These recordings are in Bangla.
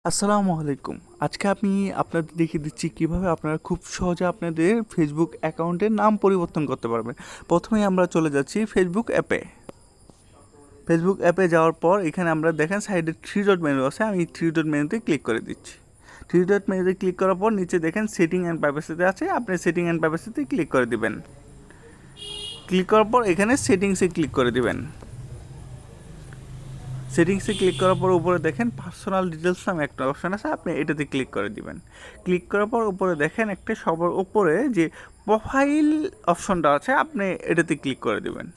আসসালামু আলাইকুম। আজকে আমি আপনাদের দেখিয়ে দিচ্ছি কিভাবে আপনারা খুব সহজে আপনাদের ফেসবুক অ্যাকাউন্টের নাম পরিবর্তন করতে পারবেন। প্রথমেই আমরা চলে যাচ্ছি ফেসবুক অ্যাপে। ফেসবুক অ্যাপে যাওয়ার পর এখানে আমরা দেখেন সাইডে থ্রি ডট মেনু আছে, আমি থ্রি ডট মেনুতে ক্লিক করে দিচ্ছি। থ্রি ডট মেনুতে ক্লিক করার পর নিচে দেখেন সেটিং অ্যান্ড প্রাইভেসিতে আছে, আপনি সেটিং অ্যান্ড প্রাইভেসিতে ক্লিক করে দিবেন। ক্লিক করার পর এখানে সেটিংসে ক্লিক করে দিবেন। সেটিংসে ক্লিক করার পর উপরে দেখেন পার্সোনাল ডিটেলস নামে একটা অপশান আছে, আপনি এটাতে ক্লিক করে দিবেন। ক্লিক করার পর উপরে দেখেন একটা সবার উপরে যে প্রোফাইল অপশনটা আছে, আপনি এটাতে ক্লিক করে দিবেন।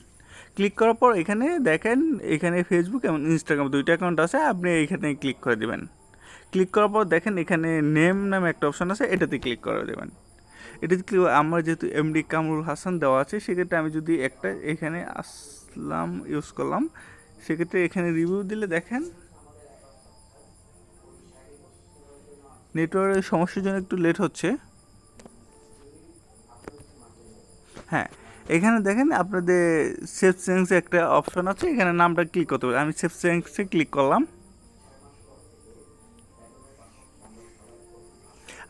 ক্লিক করার পর এখানে দেখেন এখানে ফেসবুক এবং ইনস্টাগ্রাম দুইটা অ্যাকাউন্ট আছে, আপনি এখানে ক্লিক করে দিবেন। ক্লিক করার পর দেখেন এখানে নেম নামে একটা অপশান আছে, এটাতে ক্লিক করে দেবেন। এটাতে ক্লিক আমার যেহেতু এমডি কামরুল হাসান দেওয়া আছে, সেক্ষেত্রে আমি যদি একটা এখানে আসলাম ইউজ করলাম, সেক্ষেত্রে এখানে রিভিউ দিলে দেখেন নেটওয়ার্কের সমস্যার জন্য একটু লেট হচ্ছে। হ্যাঁ, এখানে দেখেন আপনাদের সেভ সেটিংসে একটা অপশন আছে, এখানে নামটা ক্লিক করতে হবে। আমি সেভ সেটিংসে ক্লিক করলাম।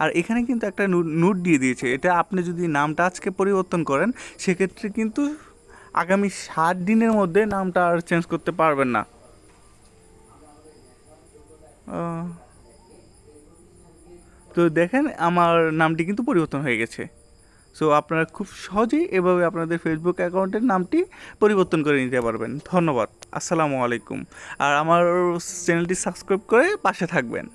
আর এখানে কিন্তু একটা নোট দিয়ে দিয়েছে, এটা আপনি যদি নামটা আজকে পরিবর্তন করেন সেক্ষেত্রে কিন্তু আগামী 7 দিনের মধ্যে নামটা আর চেঞ্জ করতে পারবেন না। তো দেখেন আমার নামটি কিন্তু পরিবর্তন হয়ে গেছে। সো আপনারা খুব সহজেই এভাবে আপনাদের ফেসবুক অ্যাকাউন্টের নামটি পরিবর্তন করে নিতে পারবেন। ধন্যবাদ। আসসালামু আলাইকুম। আর আমার চ্যানেলটি সাবস্ক্রাইব করে পাশে থাকবেন।